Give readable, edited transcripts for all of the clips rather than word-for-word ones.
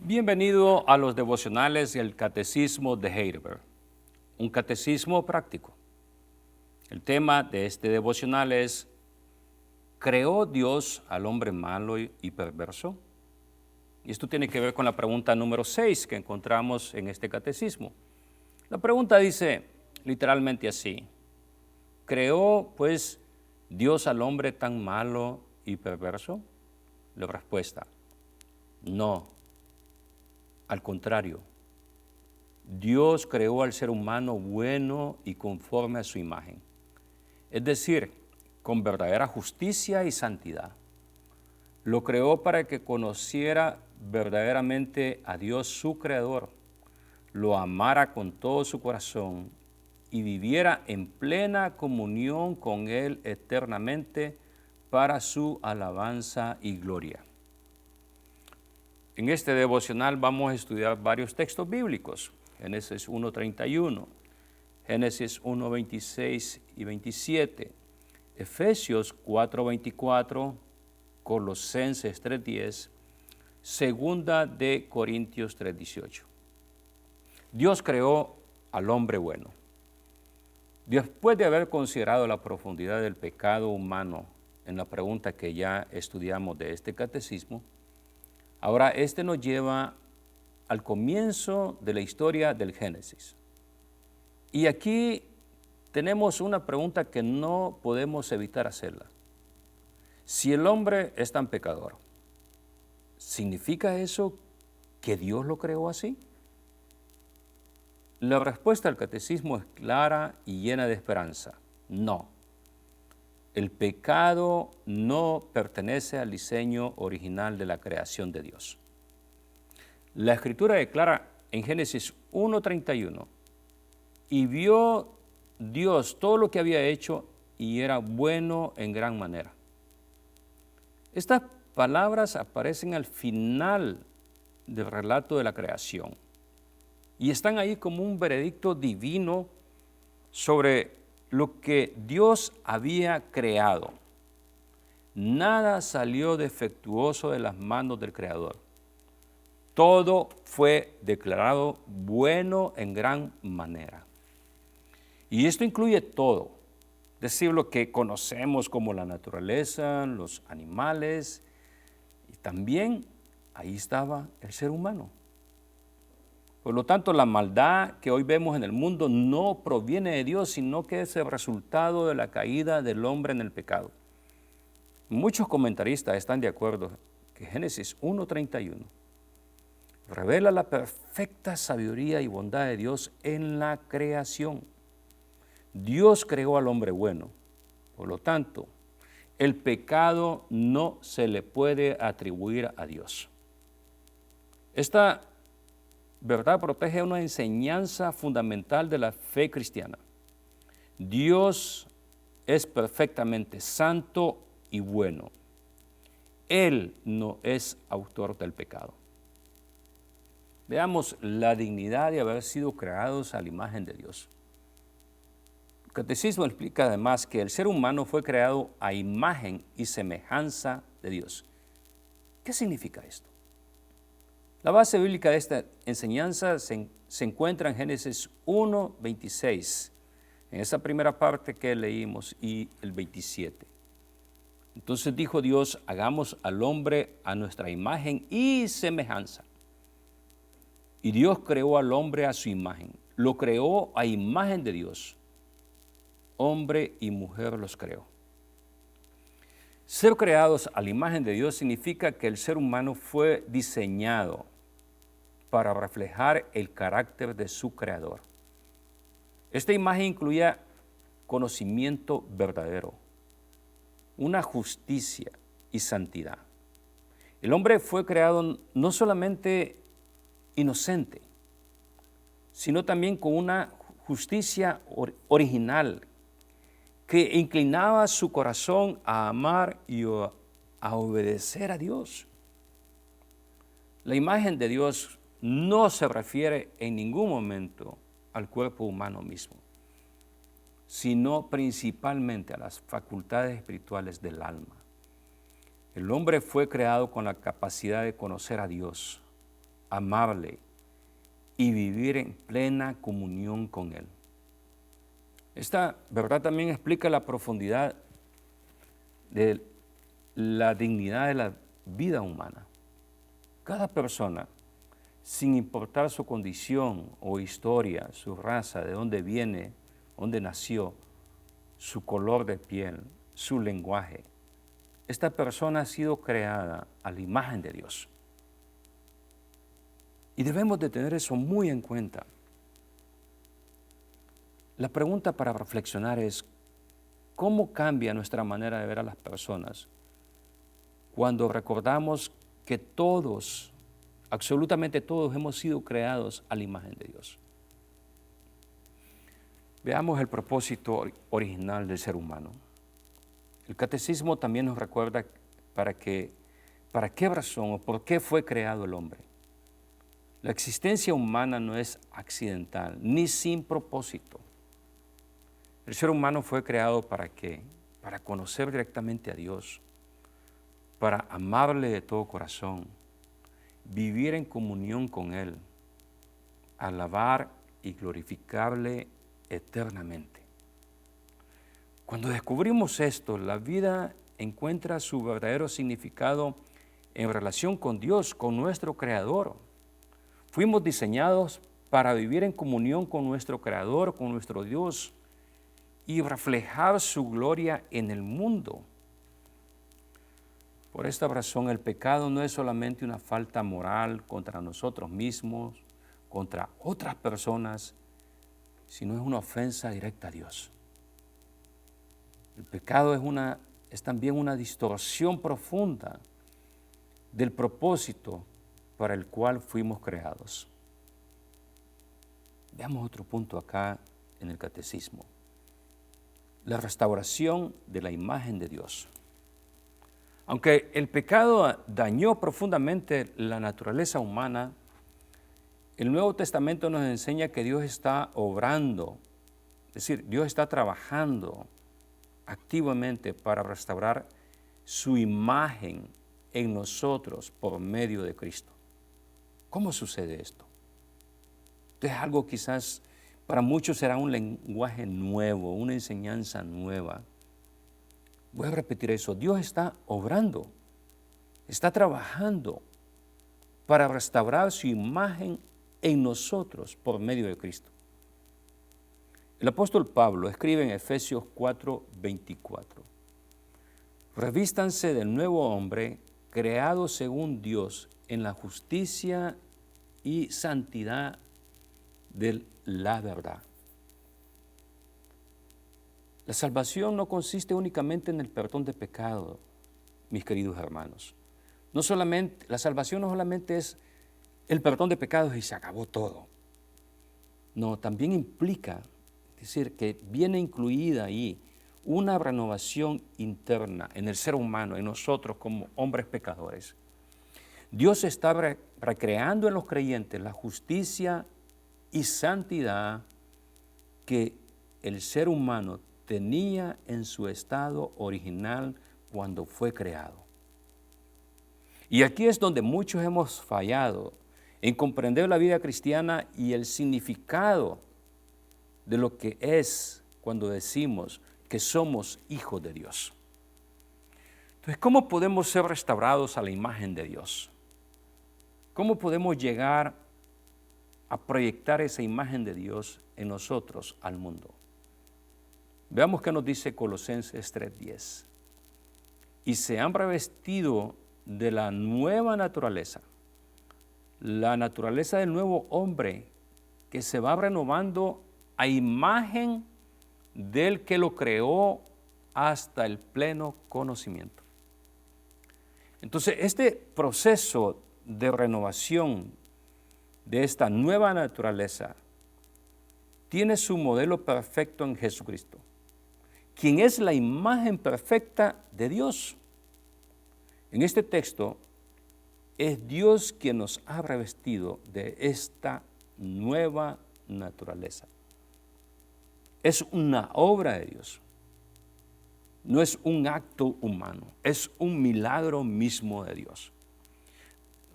Bienvenido a los devocionales del Catecismo de Heidelberg, un catecismo práctico. El tema de este devocional es: ¿creó Dios al hombre malo y perverso? Y esto tiene que ver con la pregunta número 6 que encontramos en este catecismo. La pregunta dice literalmente así: ¿creó pues Dios al hombre tan malo y perverso? La respuesta: no. Al contrario, Dios creó al ser humano bueno y conforme a su imagen, es decir, con verdadera justicia y santidad. Lo creó para que conociera verdaderamente a Dios su Creador, lo amara con todo su corazón y viviera en plena comunión con Él eternamente para su alabanza y gloria. En este devocional vamos a estudiar varios textos bíblicos: Génesis 1:31, Génesis 1:26 y 27, Efesios 4:24, Colosenses 3:10, Segunda de Corintios 3:18. Dios creó al hombre bueno. Después de haber considerado la profundidad del pecado humano en la pregunta que ya estudiamos de este catecismo, ahora este nos lleva al comienzo de la historia del Génesis. Y aquí tenemos una pregunta que no podemos evitar hacerla. Si el hombre es tan pecador, ¿significa eso que Dios lo creó así? La respuesta del catecismo es clara y llena de esperanza: no. El pecado no pertenece al diseño original de la creación de Dios. La Escritura declara en Génesis 1:31, y vio Dios todo lo que había hecho y era bueno en gran manera. Estas palabras aparecen al final del relato de la creación y están ahí como un veredicto divino sobre lo que Dios había creado. Nada salió defectuoso de las manos del Creador. Todo fue declarado bueno en gran manera. Y esto incluye todo, es decir, lo que conocemos como la naturaleza, los animales, y también ahí estaba el ser humano. Por lo tanto, la maldad que hoy vemos en el mundo no proviene de Dios, sino que es el resultado de la caída del hombre en el pecado. Muchos comentaristas están de acuerdo que Génesis 1:31 revela la perfecta sabiduría y bondad de Dios en la creación. Dios creó al hombre bueno. Por lo tanto, el pecado no se le puede atribuir a Dios. Esta verdad protege una enseñanza fundamental de la fe cristiana. Dios es perfectamente santo y bueno. Él no es autor del pecado. Veamos la dignidad de haber sido creados a la imagen de Dios. El catecismo explica además que el ser humano fue creado a imagen y semejanza de Dios. ¿Qué significa esto? La base bíblica de esta enseñanza se encuentra en Génesis 1:26, en esa primera parte que leímos, y el 27. Entonces dijo Dios: hagamos al hombre a nuestra imagen y semejanza. Y Dios creó al hombre a su imagen, lo creó a imagen de Dios. Hombre y mujer los creó. Ser creados a la imagen de Dios significa que el ser humano fue diseñado para reflejar el carácter de su Creador. Esta imagen incluía conocimiento verdadero, una justicia y santidad. El hombre fue creado no solamente inocente, sino también con una justicia original que inclinaba su corazón a amar y a obedecer a Dios. La imagen de Dios no se refiere en ningún momento al cuerpo humano mismo, sino principalmente a las facultades espirituales del alma. El hombre fue creado con la capacidad de conocer a Dios, amarle y vivir en plena comunión con Él. Esta verdad también explica la profundidad de la dignidad de la vida humana. Cada persona, sin importar su condición o historia, su raza, de dónde viene, dónde nació, su color de piel, su lenguaje, esta persona ha sido creada a la imagen de Dios. Y debemos de tener eso muy en cuenta. La pregunta para reflexionar es, ¿cómo cambia nuestra manera de ver a las personas cuando recordamos que todos, absolutamente todos, hemos sido creados a la imagen de Dios? Veamos el propósito original del ser humano. El catecismo también nos recuerda para qué razón o por qué fue creado el hombre. La existencia humana no es accidental ni sin propósito. El ser humano fue creado ¿para qué? Para conocer directamente a Dios, para amarle de todo corazón, vivir en comunión con Él, alabar y glorificarle eternamente. Cuando descubrimos esto, la vida encuentra su verdadero significado en relación con Dios, con nuestro Creador. Fuimos diseñados para vivir en comunión con nuestro Creador, con nuestro Dios, y reflejar su gloria en el mundo. Por esta razón, el pecado no es solamente una falta moral contra nosotros mismos, contra otras personas, sino es una ofensa directa a Dios. El pecado es también una distorsión profunda del propósito para el cual fuimos creados. Veamos otro punto acá en el catecismo. La restauración de la imagen de Dios. Aunque el pecado dañó profundamente la naturaleza humana, el Nuevo Testamento nos enseña que Dios está obrando, es decir, Dios está trabajando activamente para restaurar su imagen en nosotros por medio de Cristo. ¿Cómo sucede esto? Es algo quizás para muchos será un lenguaje nuevo, una enseñanza nueva. Voy a repetir eso. Dios está obrando, está trabajando para restaurar su imagen en nosotros por medio de Cristo. El apóstol Pablo escribe en Efesios 4:24. Revístanse del nuevo hombre, creado según Dios en la justicia y santidad de la verdad. La salvación no consiste únicamente en el perdón de pecado, mis queridos hermanos. La salvación no solamente es el perdón de pecados y se acabó todo. No, también implica, es decir, que viene incluida ahí una renovación interna en el ser humano, en nosotros como hombres pecadores. Dios está recreando en los creyentes la justicia y santidad que el ser humano tenía en su estado original cuando fue creado. Y aquí es donde muchos hemos fallado en comprender la vida cristiana y el significado de lo que es cuando decimos que somos hijos de Dios. Entonces, ¿cómo podemos ser restaurados a la imagen de Dios? ¿Cómo podemos llegar a proyectar esa imagen de Dios en nosotros al mundo? Veamos qué nos dice Colosenses 3:10. Y se han revestido de la nueva naturaleza, la naturaleza del nuevo hombre que se va renovando a imagen del que lo creó hasta el pleno conocimiento. Entonces, este proceso de renovación de esta nueva naturaleza tiene su modelo perfecto en Jesucristo, quien es la imagen perfecta de Dios. En este texto es Dios quien nos ha revestido de esta nueva naturaleza. Es una obra de Dios, no es un acto humano, es un milagro mismo de Dios.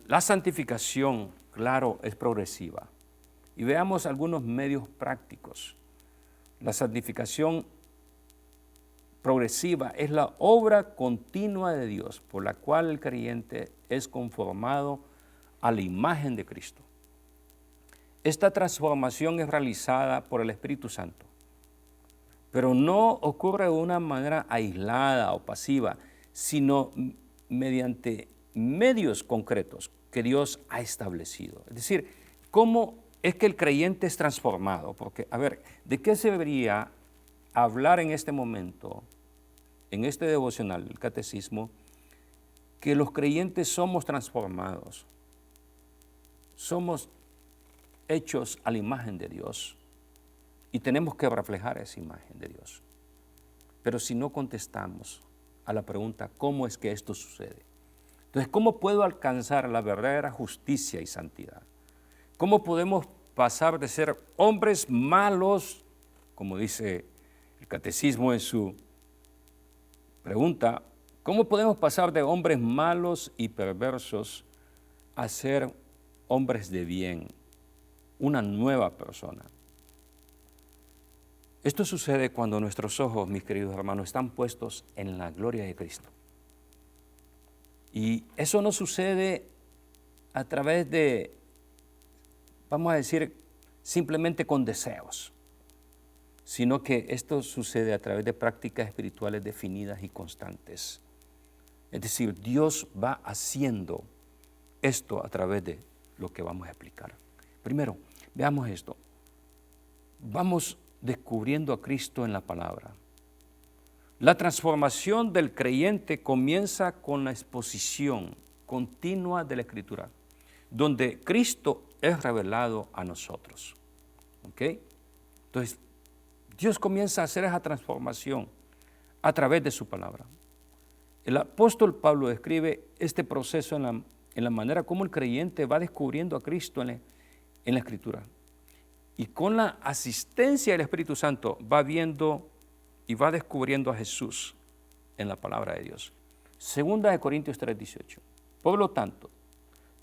La santificación claro, es progresiva. Y veamos algunos medios prácticos. La santificación progresiva es la obra continua de Dios por la cual el creyente es conformado a la imagen de Cristo. Esta transformación es realizada por el Espíritu Santo, pero no ocurre de una manera aislada o pasiva, sino mediante medios concretos que Dios ha establecido. Es decir, ¿cómo es que el creyente es transformado? Porque, a ver, ¿de qué se debería hablar en este momento, en este devocional, el catecismo, que los creyentes somos transformados? Somos hechos a la imagen de Dios y tenemos que reflejar esa imagen de Dios. Pero si no contestamos a la pregunta, ¿cómo es que esto sucede? Entonces, ¿cómo puedo alcanzar la verdadera justicia y santidad? ¿Cómo podemos pasar de ser hombres malos, como dice el catecismo en su pregunta, cómo podemos pasar de hombres malos y perversos a ser hombres de bien, una nueva persona? Esto sucede cuando nuestros ojos, mis queridos hermanos, están puestos en la gloria de Cristo. Y eso no sucede a través de, vamos a decir, simplemente con deseos, sino que esto sucede a través de prácticas espirituales definidas y constantes. Es decir, Dios va haciendo esto a través de lo que vamos a explicar. Primero, veamos esto. Vamos descubriendo a Cristo en la palabra. La transformación del creyente comienza con la exposición continua de la Escritura, donde Cristo es revelado a nosotros. ¿Ok? Entonces, Dios comienza a hacer esa transformación a través de su palabra. El apóstol Pablo describe este proceso en la manera como el creyente va descubriendo a Cristo en la Escritura. Y con la asistencia del Espíritu Santo va viendo y va descubriendo a Jesús en la palabra de Dios. Segunda de Corintios 3:18. Por lo tanto,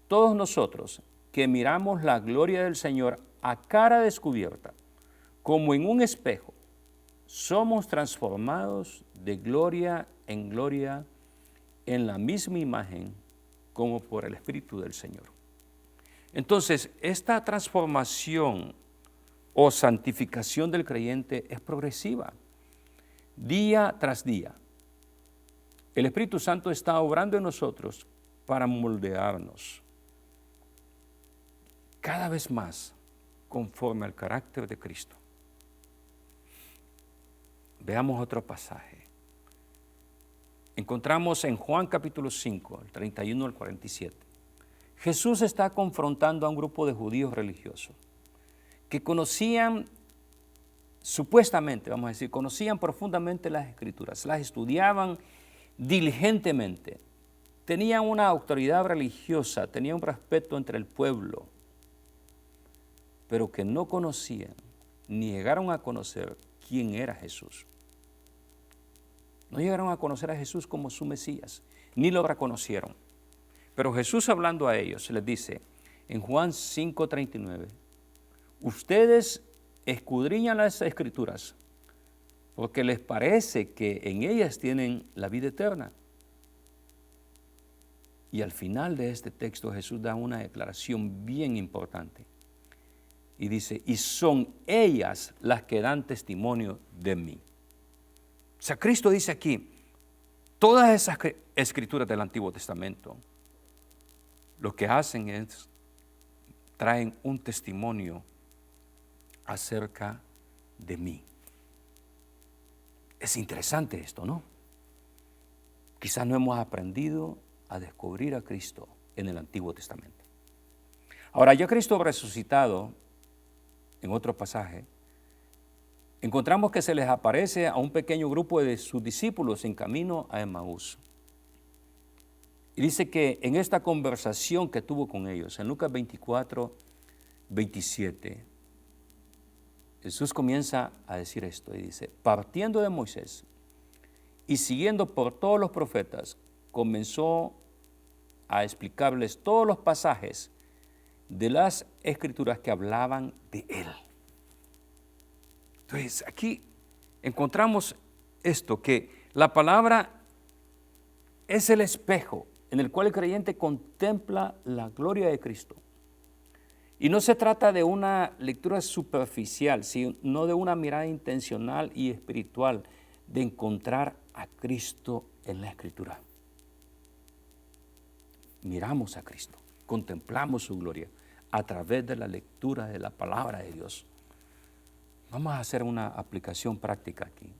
todos nosotros que miramos la gloria del Señor a cara descubierta, como en un espejo, somos transformados de gloria en gloria en la misma imagen como por el Espíritu del Señor. Entonces, esta transformación o santificación del creyente es progresiva, día tras día. El Espíritu Santo está obrando en nosotros para moldearnos cada vez más conforme al carácter de Cristo. Veamos otro pasaje. Encontramos en Juan capítulo 5, el 31 al 47. Jesús está confrontando a un grupo de judíos religiosos que conocían, supuestamente, vamos a decir, conocían profundamente las Escrituras, las estudiaban diligentemente, tenían una autoridad religiosa, tenían un respeto entre el pueblo, pero que no conocían ni llegaron a conocer quién era Jesús. No llegaron a conocer a Jesús como su Mesías, ni lo reconocieron. Pero Jesús, hablando a ellos, les dice en Juan 5:39, ustedes escudriñan las Escrituras porque les parece que en ellas tienen la vida eterna. Y al final de este texto Jesús da una declaración bien importante. Y dice, y son ellas las que dan testimonio de mí. O sea, Cristo dice aquí, todas esas escrituras del Antiguo Testamento, lo que hacen es, traen un testimonio acerca de mí. Es interesante esto, ¿no? Quizás no hemos aprendido a descubrir a Cristo en el Antiguo Testamento. Ahora, ya Cristo resucitado, en otro pasaje, encontramos que se les aparece a un pequeño grupo de sus discípulos en camino a Emaús. Y dice que en esta conversación que tuvo con ellos, en Lucas 24:27, Jesús comienza a decir esto y dice, partiendo de Moisés y siguiendo por todos los profetas, comenzó a explicarles todos los pasajes de las Escrituras que hablaban de Él. Entonces, aquí encontramos esto, que la palabra es el espejo en el cual el creyente contempla la gloria de Cristo. Y no se trata de una lectura superficial, sino de una mirada intencional y espiritual de encontrar a Cristo en la Escritura. Miramos a Cristo, contemplamos su gloria a través de la lectura de la palabra de Dios. Vamos a hacer una aplicación práctica aquí.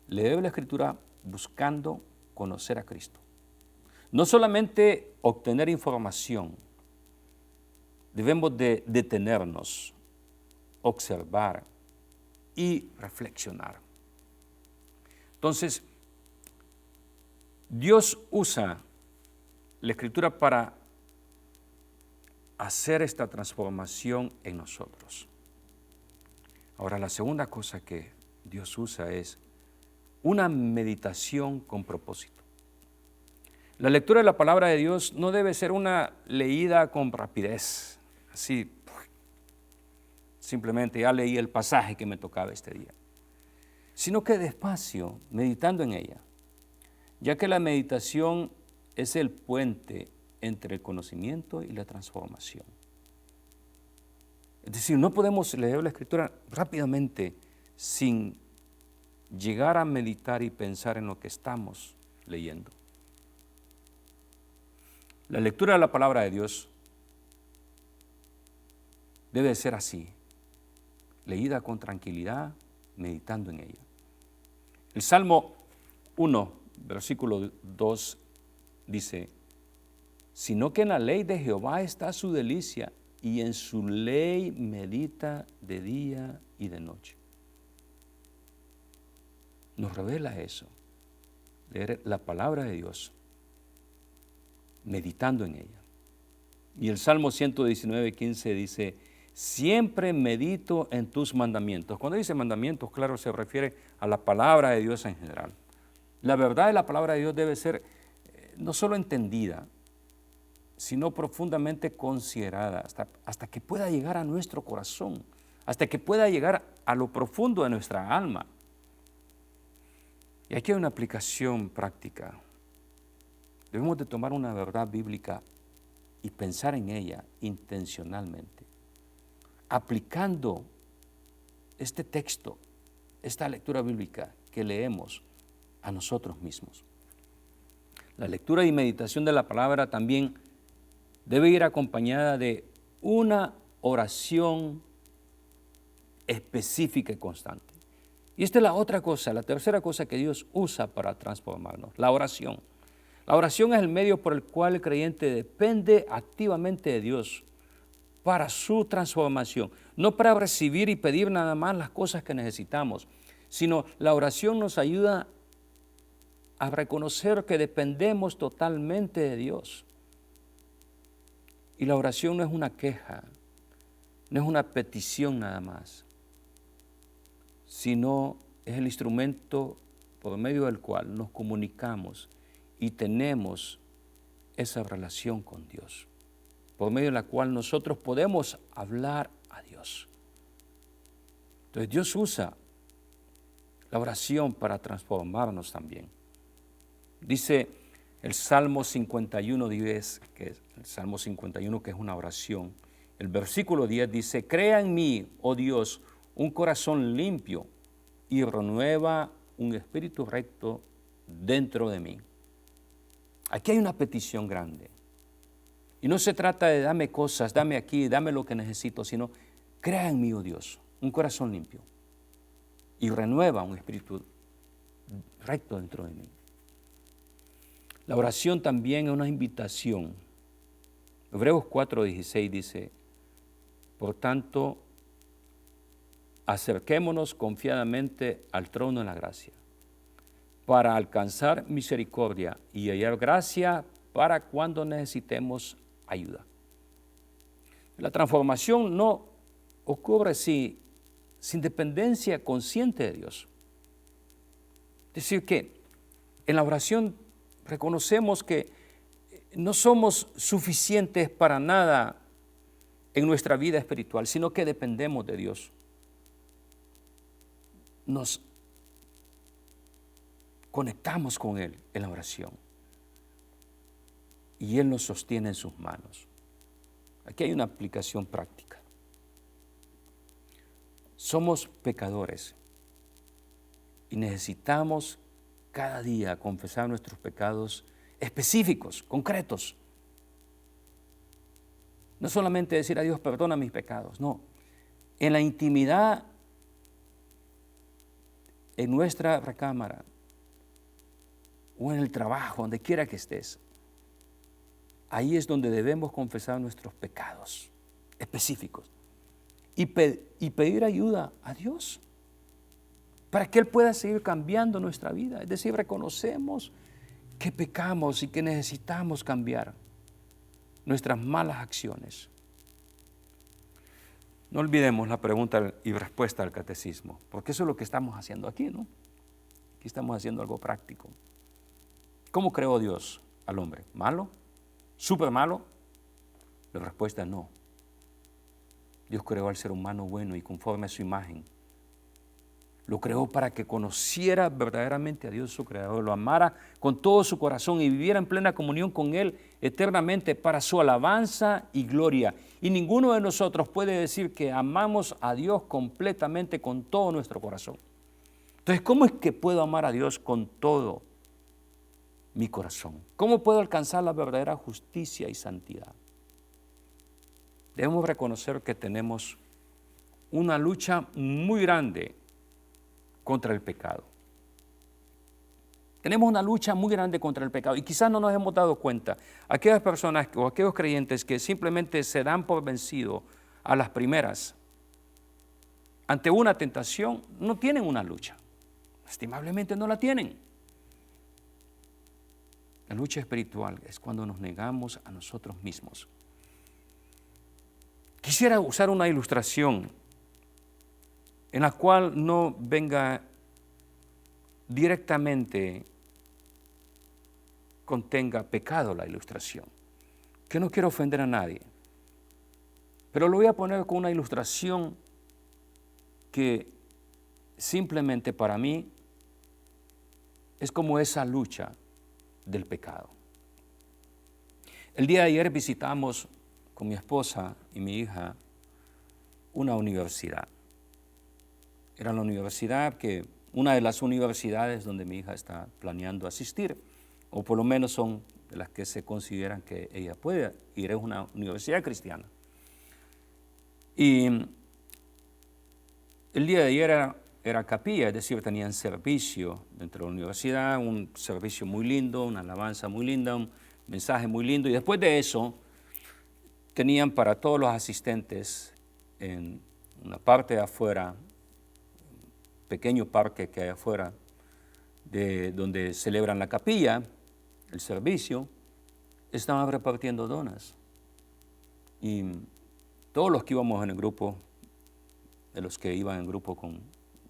Leer la Escritura buscando conocer a Cristo. No solamente obtener información, debemos de detenernos, observar y reflexionar. Entonces, Dios usa la Escritura para hacer esta transformación en nosotros. Ahora, la segunda cosa que Dios usa es una meditación con propósito. La lectura de la palabra de Dios no debe ser una leída con rapidez, así, simplemente ya leí el pasaje que me tocaba este día, sino que despacio, meditando en ella, ya que la meditación es el puente entre el conocimiento y la transformación. Es decir, no podemos leer la Escritura rápidamente sin llegar a meditar y pensar en lo que estamos leyendo. La lectura de la palabra de Dios debe ser así, leída con tranquilidad, meditando en ella. El Salmo 1, versículo 2 dice: sino que en la ley de Jehová está su delicia, y en su ley medita de día y de noche. Nos revela eso, leer la palabra de Dios, meditando en ella. Y el Salmo 119, 15 dice: siempre medito en tus mandamientos. Cuando dice mandamientos, claro, se refiere a la palabra de Dios en general. La verdad de la palabra de Dios debe ser no solo entendida, sino profundamente considerada, hasta que pueda llegar a nuestro corazón, hasta que pueda llegar a lo profundo de nuestra alma. Y aquí hay una aplicación práctica. Debemos de tomar una verdad bíblica y pensar en ella intencionalmente, aplicando este texto, esta lectura bíblica que leemos a nosotros mismos. La lectura y meditación de la palabra también debe ir acompañada de una oración específica y constante. Y esta es la otra cosa, la tercera cosa que Dios usa para transformarnos, la oración. La oración es el medio por el cual el creyente depende activamente de Dios para su transformación, no para recibir y pedir nada más las cosas que necesitamos, sino la oración nos ayuda a reconocer que dependemos totalmente de Dios. Y la oración no es una queja, no es una petición nada más, sino es el instrumento por medio del cual nos comunicamos y tenemos esa relación con Dios, por medio de la cual nosotros podemos hablar a Dios. Entonces Dios usa la oración para transformarnos también. Dice el Salmo 51, 10, que es el Salmo 51, que es una oración. El versículo 10 dice: crea en mí, oh Dios, un corazón limpio y renueva un espíritu recto dentro de mí. Aquí hay una petición grande. Y no se trata de dame cosas, dame aquí, dame lo que necesito, sino crea en mí, oh Dios, un corazón limpio y renueva un espíritu recto dentro de mí. La oración también es una invitación. Hebreos 4:16 dice: por tanto, acerquémonos confiadamente al trono de la gracia, para alcanzar misericordia y hallar gracia para cuando necesitemos ayuda. La transformación no ocurre sin dependencia consciente de Dios. Es decir, que en la oración reconocemos que no somos suficientes para nada en nuestra vida espiritual, sino que dependemos de Dios. Nos conectamos con Él en la oración y Él nos sostiene en sus manos. Aquí hay una aplicación práctica. Somos pecadores y necesitamos cada día confesar nuestros pecados específicos, concretos. No solamente decir a Dios, perdona mis pecados, no. En la intimidad, en nuestra recámara o en el trabajo, donde quiera que estés, ahí es donde debemos confesar nuestros pecados específicos y pedir ayuda a Dios para que Él pueda seguir cambiando nuestra vida. Es decir, reconocemos que pecamos y que necesitamos cambiar nuestras malas acciones. No olvidemos la pregunta y respuesta al catecismo, porque eso es lo que estamos haciendo aquí, ¿no? Aquí estamos haciendo algo práctico. ¿Cómo creó Dios al hombre? ¿Malo? ¿Súper malo? La respuesta es no. Dios creó al ser humano bueno y conforme a su imagen. Lo creó para que conociera verdaderamente a Dios su Creador, lo amara con todo su corazón y viviera en plena comunión con Él eternamente para su alabanza y gloria. Y ninguno de nosotros puede decir que amamos a Dios completamente con todo nuestro corazón. Entonces, ¿cómo es que puedo amar a Dios con todo mi corazón? ¿Cómo puedo alcanzar la verdadera justicia y santidad? Debemos reconocer que tenemos una lucha muy grande contra el pecado. Tenemos una lucha muy grande contra el pecado y quizás no nos hemos dado cuenta. Aquellas personas o aquellos creyentes que simplemente se dan por vencidos a las primeras ante una tentación, no tienen una lucha. Estimablemente no la tienen. La lucha espiritual es cuando nos negamos a nosotros mismos. Quisiera usar una ilustración en la cual no venga directamente, contenga pecado la ilustración, que no quiero ofender a nadie, pero lo voy a poner con una ilustración que simplemente para mí es como esa lucha del pecado. El día de ayer visitamos con mi esposa y mi hija una universidad. Era la universidad una de las universidades donde mi hija está planeando asistir, o por lo menos son de las que se consideran que ella puede ir, es una universidad cristiana. Y el día de ayer era capilla, es decir, tenían servicio dentro de la universidad, un servicio muy lindo, una alabanza muy linda, un mensaje muy lindo, y después de eso tenían para todos los asistentes en una parte de afuera, pequeño parque que hay afuera, de donde celebran la capilla, el servicio, estaban repartiendo donas. Y todos los que íbamos en el grupo, de los que iban en grupo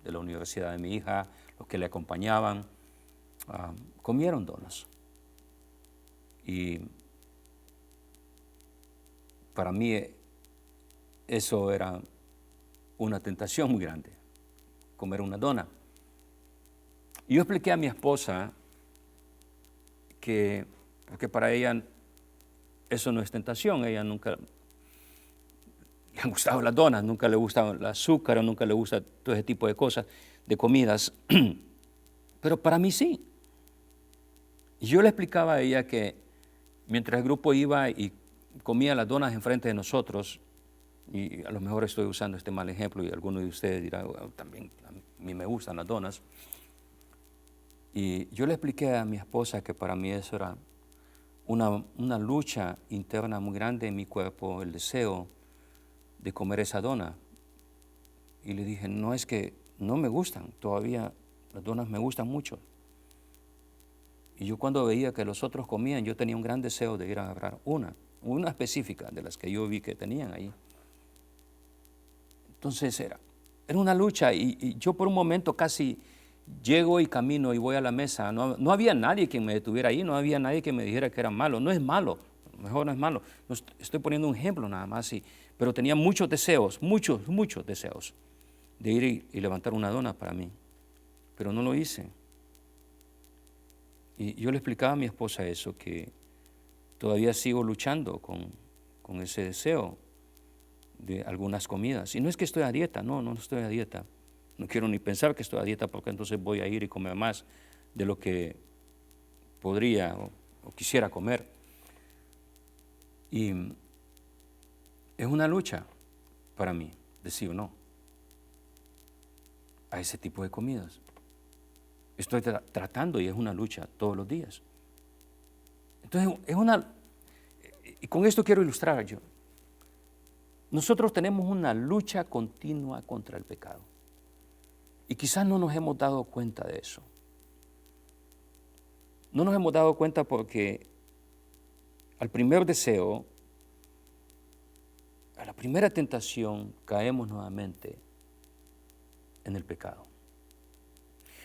de la universidad de mi hija, los que le acompañaban, comieron donas. Y para mí eso era una tentación muy grande, comer una dona. Y yo expliqué a mi esposa porque para ella eso no es tentación, ella nunca le han gustado las donas, nunca le gusta el azúcar, nunca le gusta todo ese tipo de cosas, de comidas, pero para mí sí. Y yo le explicaba a ella que mientras el grupo iba y comía las donas enfrente de nosotros, y a lo mejor estoy usando este mal ejemplo y alguno de ustedes dirá, bueno, también a mí me gustan las donas. Y yo le expliqué a mi esposa que para mí eso era una lucha interna muy grande en mi cuerpo, el deseo de comer esa dona. Y le dije, no es que no me gustan, todavía las donas me gustan mucho. Y yo cuando veía que los otros comían, yo tenía un gran deseo de ir a agarrar una específica de las que yo vi que tenían ahí. Entonces era una lucha y yo por un momento casi llego y camino y voy a la mesa, no había nadie que me detuviera ahí, no había nadie que me dijera que era malo. No es malo, mejor no es malo. Estoy poniendo un ejemplo nada más, pero tenía muchos deseos, muchos deseos de ir y levantar una dona para mí, pero no lo hice. Y yo le explicaba a mi esposa eso, que todavía sigo luchando con ese deseo de algunas comidas. Y no es que estoy a dieta, no estoy a dieta. No quiero ni pensar que estoy a dieta, porque entonces voy a ir y comer más de lo que podría o quisiera comer. Y es una lucha para mí, decir o no a ese tipo de comidas. Estoy tratando y es una lucha todos los días. Entonces, y con esto quiero ilustrar yo. Nosotros tenemos una lucha continua contra el pecado. Y quizás no nos hemos dado cuenta de eso. No nos hemos dado cuenta porque al primer deseo, a la primera tentación, caemos nuevamente en el pecado.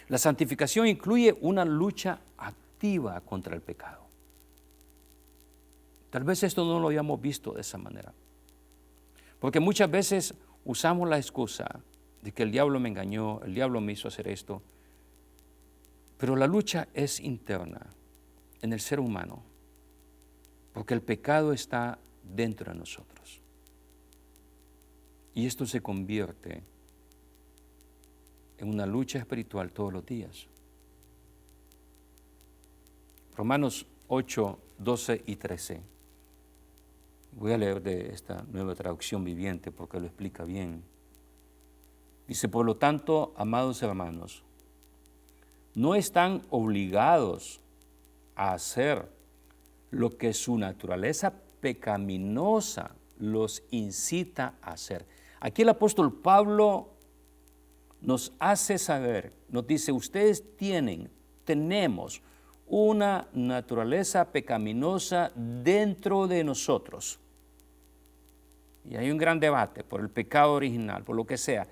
La santificación incluye una lucha activa contra el pecado. Tal vez esto no lo hayamos visto de esa manera. Porque muchas veces usamos la excusa de que el diablo me engañó, el diablo me hizo hacer esto. Pero la lucha es interna en el ser humano, porque el pecado está dentro de nosotros. Y esto se convierte en una lucha espiritual todos los días. Romanos 8, 12 y 13. Voy a leer de esta nueva traducción viviente porque lo explica bien. Dice, por lo tanto, amados hermanos, no están obligados a hacer lo que su naturaleza pecaminosa los incita a hacer. Aquí el apóstol Pablo nos hace saber, nos dice, ustedes tenemos una naturaleza pecaminosa dentro de nosotros. Y hay un gran debate por el pecado original, por lo que sea,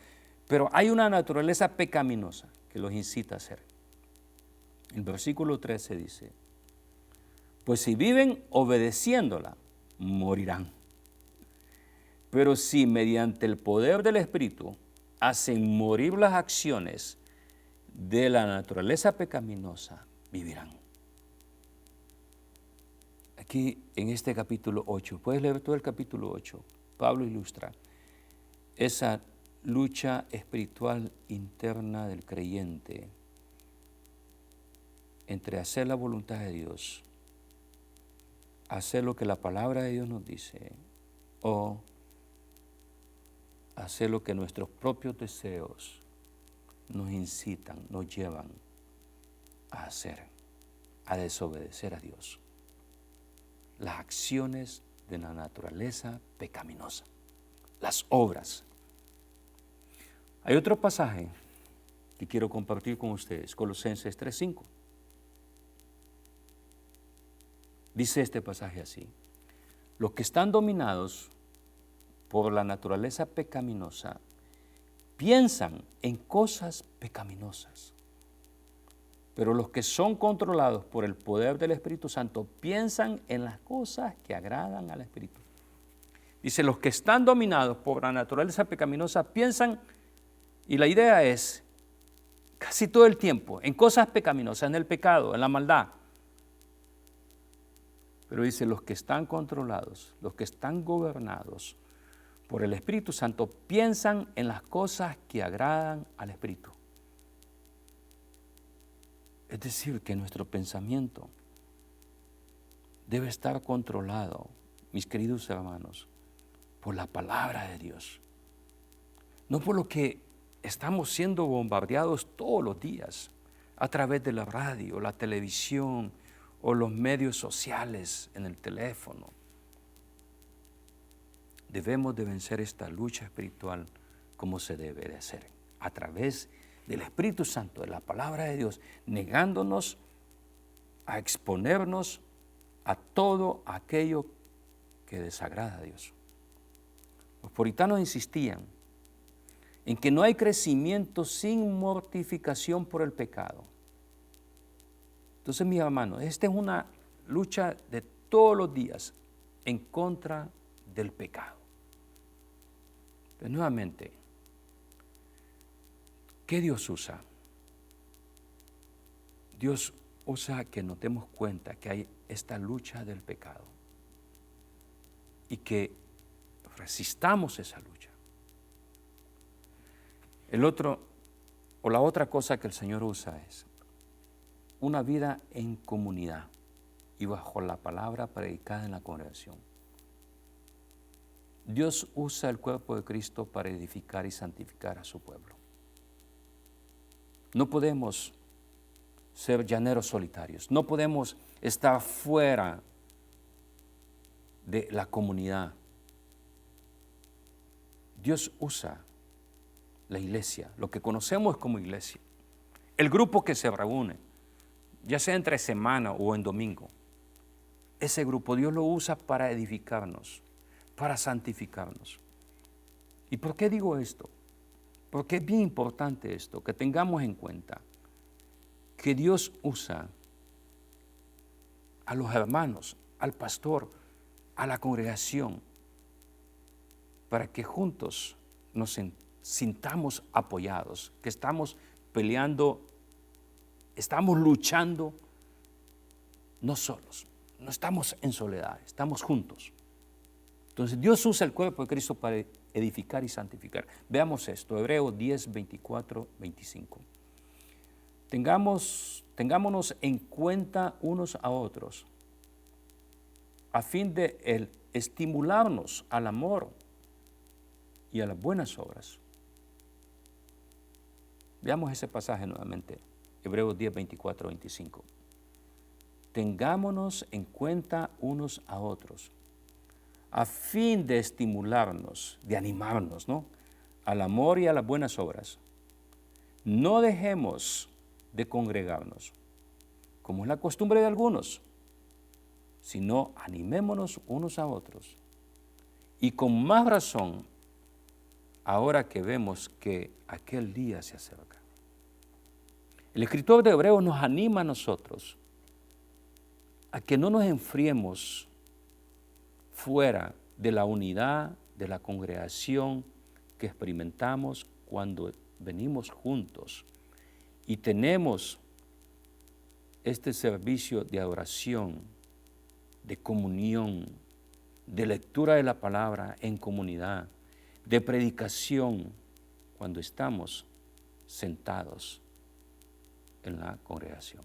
pero hay una naturaleza pecaminosa que los incita a hacer. El versículo 13 dice, pues si viven obedeciéndola, morirán. Pero si mediante el poder del Espíritu hacen morir las acciones de la naturaleza pecaminosa, vivirán. Aquí en este capítulo 8, puedes leer todo el capítulo 8, Pablo ilustra esa lucha espiritual interna del creyente entre hacer la voluntad de Dios, hacer lo que la palabra de Dios nos dice, o hacer lo que nuestros propios deseos nos incitan, nos llevan a hacer, a desobedecer a Dios. Las acciones de la naturaleza pecaminosa, las obras. Hay otro pasaje que quiero compartir con ustedes, Colosenses 3:5. Dice este pasaje así: los que están dominados por la naturaleza pecaminosa piensan en cosas pecaminosas, pero los que son controlados por el poder del Espíritu Santo piensan en las cosas que agradan al Espíritu. Dice, los que están dominados por la naturaleza pecaminosa piensan, y la idea es casi todo el tiempo en cosas pecaminosas, en el pecado, en la maldad. Pero dice, los que están controlados, los que están gobernados por el Espíritu Santo, piensan en las cosas que agradan al Espíritu. Es decir, que nuestro pensamiento debe estar controlado, mis queridos hermanos, por la palabra de Dios. No por lo que estamos siendo bombardeados todos los días a través de la radio, la televisión o los medios sociales en el teléfono. Debemos de vencer esta lucha espiritual como se debe de hacer, a través del Espíritu Santo, de la palabra de Dios, negándonos a exponernos a todo aquello que desagrada a Dios. Los puritanos insistían en que no hay crecimiento sin mortificación por el pecado. Entonces, mis hermanos, esta es una lucha de todos los días en contra del pecado. Pero nuevamente, ¿qué Dios usa? Dios usa que nos demos cuenta que hay esta lucha del pecado y que resistamos esa lucha. La otra cosa que el Señor usa es una vida en comunidad y bajo la palabra predicada en la congregación. Dios usa el cuerpo de Cristo para edificar y santificar a su pueblo. No podemos ser llaneros solitarios, no podemos estar fuera de la comunidad. Dios usa la iglesia, lo que conocemos como iglesia, el grupo que se reúne, ya sea entre semana o en domingo. Ese grupo Dios lo usa para edificarnos, para santificarnos. ¿Y por qué digo esto? Porque es bien importante esto, que tengamos en cuenta que Dios usa a los hermanos, al pastor, a la congregación, para que juntos nos sintamos apoyados, que estamos peleando, estamos luchando, no solos, no estamos en soledad, estamos juntos. Entonces Dios usa el cuerpo de Cristo para edificar y santificar. Veamos esto, Hebreos 10, 24, 25. Tengámonos en cuenta unos a otros, a fin de estimularnos al amor y a las buenas obras. Veamos ese pasaje nuevamente, Hebreos 10, 24, 25. Tengámonos en cuenta unos a otros, a fin de estimularnos, de animarnos, ¿no?, al amor y a las buenas obras. No dejemos de congregarnos, como es la costumbre de algunos, sino animémonos unos a otros. Y con más razón, ahora que vemos que aquel día se acerca. El escritor de Hebreos nos anima a nosotros a que no nos enfriemos fuera de la unidad, de la congregación que experimentamos cuando venimos juntos y tenemos este servicio de adoración, de comunión, de lectura de la palabra en comunidad, de predicación, cuando estamos sentados en la congregación.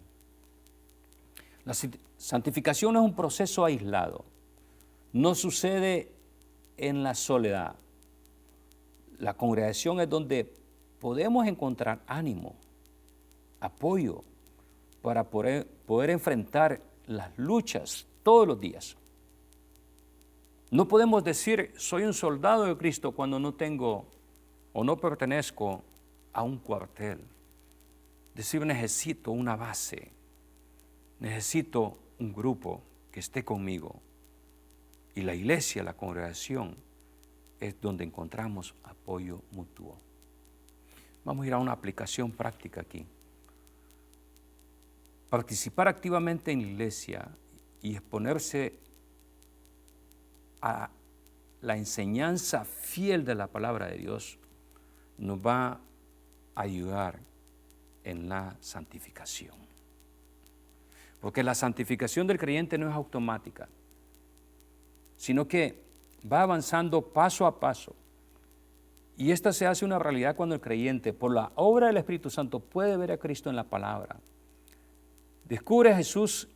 La santificación es un proceso aislado, no sucede en la soledad. La congregación es donde podemos encontrar ánimo, apoyo para poder enfrentar las luchas todos los días. No podemos decir soy un soldado de Cristo cuando no tengo o no pertenezco a un cuartel. Decir necesito una base, necesito un grupo que esté conmigo. Y la iglesia, la congregación, es donde encontramos apoyo mutuo. Vamos a ir a una aplicación práctica aquí. Participar activamente en la iglesia y exponerse a la enseñanza fiel de la palabra de Dios nos va a ayudar en la santificación. Porque la santificación del creyente no es automática, sino que va avanzando paso a paso. Y esta se hace una realidad cuando el creyente, por la obra del Espíritu Santo, puede ver a Cristo en la palabra. Descubre a Jesús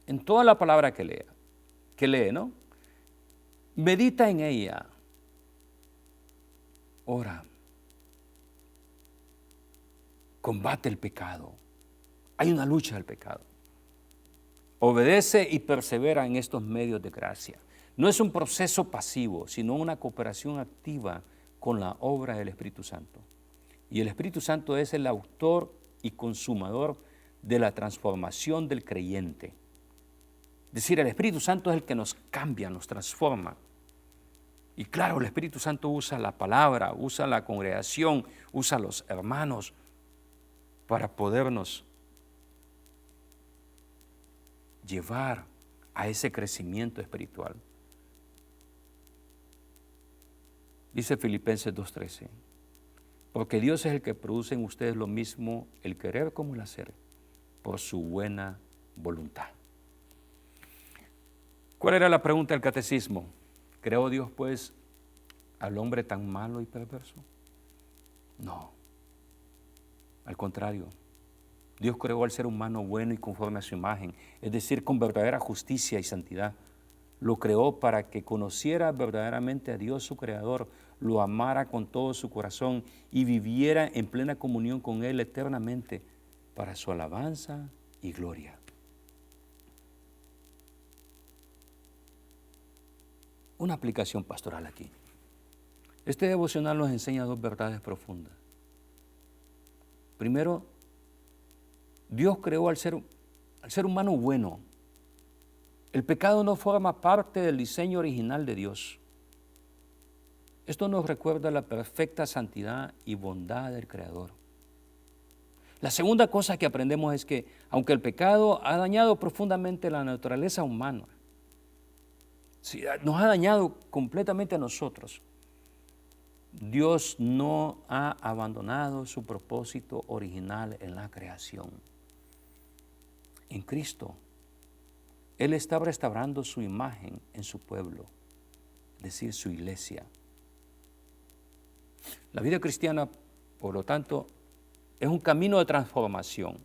en toda la palabra que lee, ¿no? Medita en ella. Ora. Combate el pecado. Hay una lucha del pecado. Obedece y persevera en estos medios de gracia. No es un proceso pasivo, sino una cooperación activa con la obra del Espíritu Santo. Y el Espíritu Santo es el autor y consumador de la transformación del creyente. Es decir, el Espíritu Santo es el que nos cambia, nos transforma. Y claro, el Espíritu Santo usa la palabra, usa la congregación, usa los hermanos para podernos llevar a ese crecimiento espiritual. Dice Filipenses 2:13, porque Dios es el que produce en ustedes lo mismo, el querer como el hacer, por su buena voluntad. ¿Cuál era la pregunta del catecismo? ¿Creó Dios pues al hombre tan malo y perverso? No, al contrario. Dios creó al ser humano bueno y conforme a su imagen, es decir, con verdadera justicia y santidad. Lo creó para que conociera verdaderamente a Dios su Creador, lo amara con todo su corazón y viviera en plena comunión con Él eternamente para su alabanza y gloria. Una aplicación pastoral aquí. Este devocional nos enseña dos verdades profundas. Primero, Dios creó al ser humano bueno. El pecado no forma parte del diseño original de Dios. Esto nos recuerda la perfecta santidad y bondad del Creador. La segunda cosa que aprendemos es que, aunque el pecado ha dañado profundamente la naturaleza humana, nos ha dañado completamente a nosotros, Dios no ha abandonado su propósito original en la creación. En Cristo, Él está restaurando su imagen en su pueblo, es decir, su iglesia. La vida cristiana, por lo tanto, es un camino de transformación.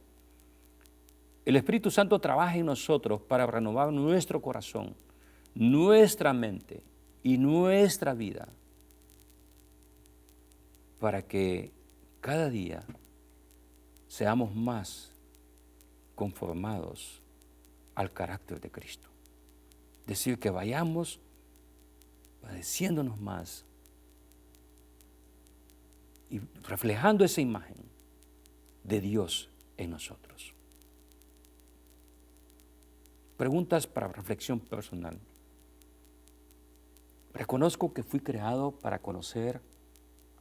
El Espíritu Santo trabaja en nosotros para renovar nuestro corazón, nuestra mente y nuestra vida, para que cada día seamos más conformados al carácter de Cristo. Es decir, que vayamos padeciéndonos más y reflejando esa imagen de Dios en nosotros. Preguntas para reflexión personal. Reconozco que fui creado para conocer,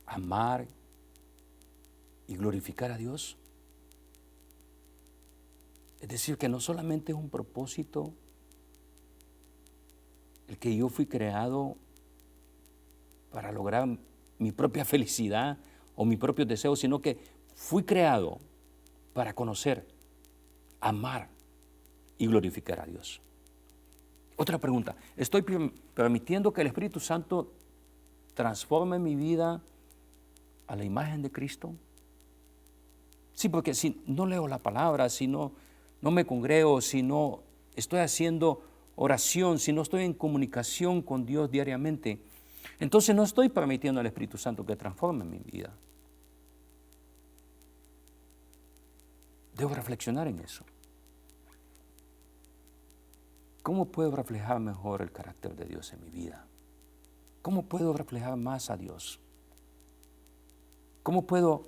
amar y glorificar a Dios. Es decir, que no solamente es un propósito el que yo fui creado para lograr mi propia felicidad o mis propios deseos, sino que fui creado para conocer, amar y glorificar a Dios. Otra pregunta, ¿estoy permitiendo que el Espíritu Santo transforme mi vida a la imagen de Cristo? Sí, porque si no leo la palabra, si no me congrego, si no estoy haciendo oración, si no estoy en comunicación con Dios diariamente, entonces no estoy permitiendo al Espíritu Santo que transforme mi vida. Debo reflexionar en eso. ¿Cómo puedo reflejar mejor el carácter de Dios en mi vida? ¿Cómo puedo reflejar más a Dios? ¿Cómo puedo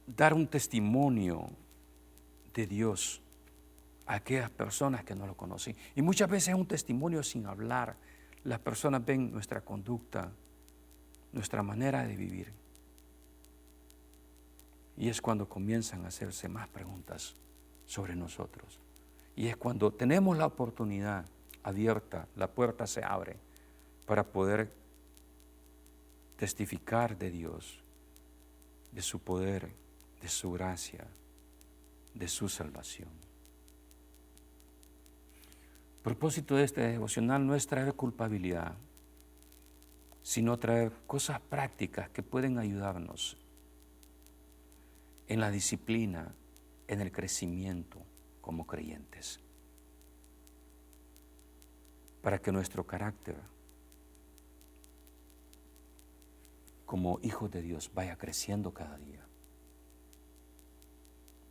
dar un testimonio de Dios a aquellas personas que no lo conocen? Y muchas veces es un testimonio sin hablar. Las personas ven nuestra conducta, nuestra manera de vivir. Y es cuando comienzan a hacerse más preguntas sobre nosotros. Y es cuando tenemos la oportunidad abierta, la puerta se abre para poder testificar de Dios, de su poder, de su gracia, de su salvación. El propósito de este devocional no es traer culpabilidad, sino traer cosas prácticas que pueden ayudarnos en la disciplina, en el crecimiento como creyentes, para que nuestro carácter como hijos de Dios vaya creciendo cada día.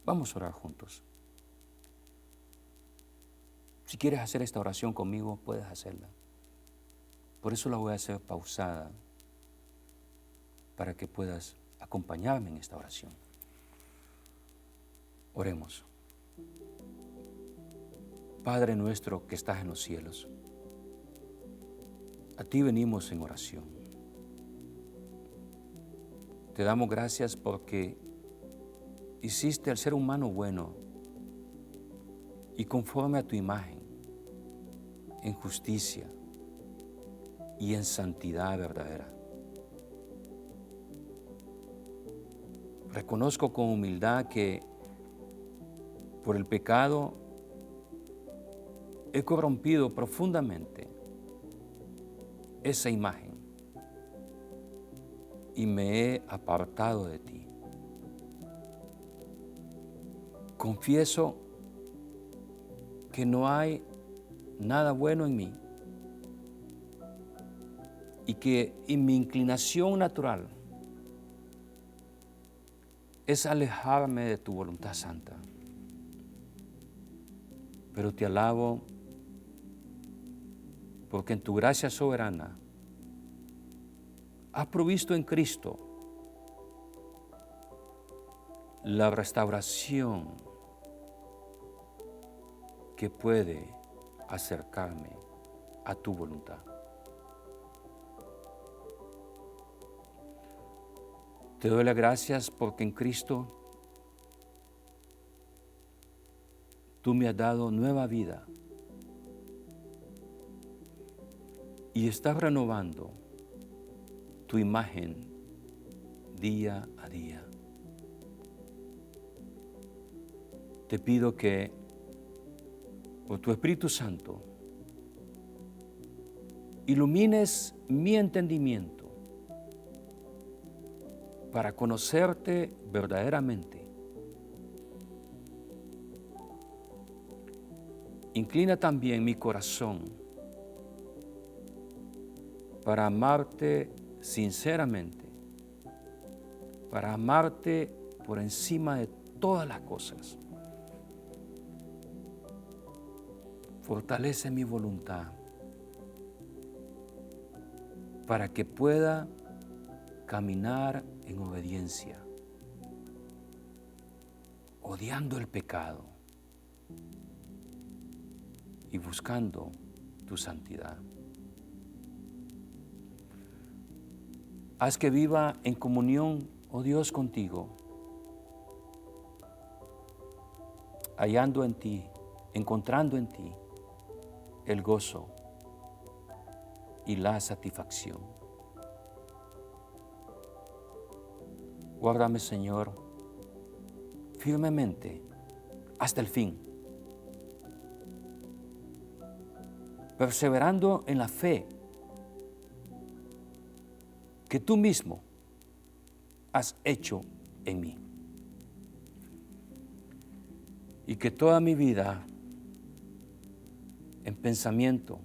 Vamos a orar juntos. Si quieres hacer esta oración conmigo, puedes hacerla. Por eso la voy a hacer pausada, para que puedas acompañarme en esta oración. Oremos. Padre nuestro que estás en los cielos, A ti venimos en oración. Te damos gracias porque hiciste al ser humano bueno y conforme a tu imagen, en justicia y en santidad verdadera. Reconozco con humildad que por el pecado he corrompido profundamente esa imagen y me he apartado de ti. Confieso que no hay nada bueno en mí y que en mi inclinación natural es alejarme de tu voluntad santa. Pero te alabo porque en tu gracia soberana has provisto en Cristo la restauración que puede acercarme a tu voluntad. Te doy las gracias porque en Cristo tú me has dado nueva vida y estás renovando tu imagen día a día. Te pido que por tu Espíritu Santo ilumines mi entendimiento para conocerte verdaderamente. Inclina también mi corazón para amarte sinceramente, para amarte por encima de todas las cosas. Fortalece mi voluntad para que pueda caminar en obediencia, odiando el pecado y buscando tu santidad. Haz que viva en comunión, oh Dios, contigo, hallando en ti, encontrando en ti el gozo y la satisfacción. Guárdame, Señor, firmemente hasta el fin, perseverando en la fe que tú mismo has hecho en mí. Y que toda mi vida, en pensamiento,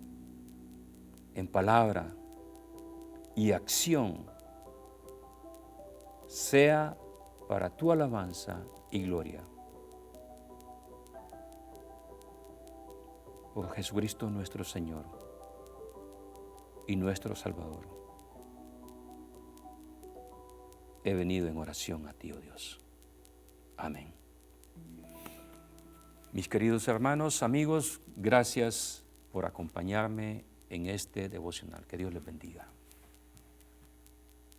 en palabra y acción, sea para tu alabanza y gloria. Por Jesucristo nuestro Señor y nuestro Salvador. He venido en oración a ti, oh Dios. Amén. Mis queridos hermanos, amigos, gracias por acompañarme en este devocional. Que Dios les bendiga.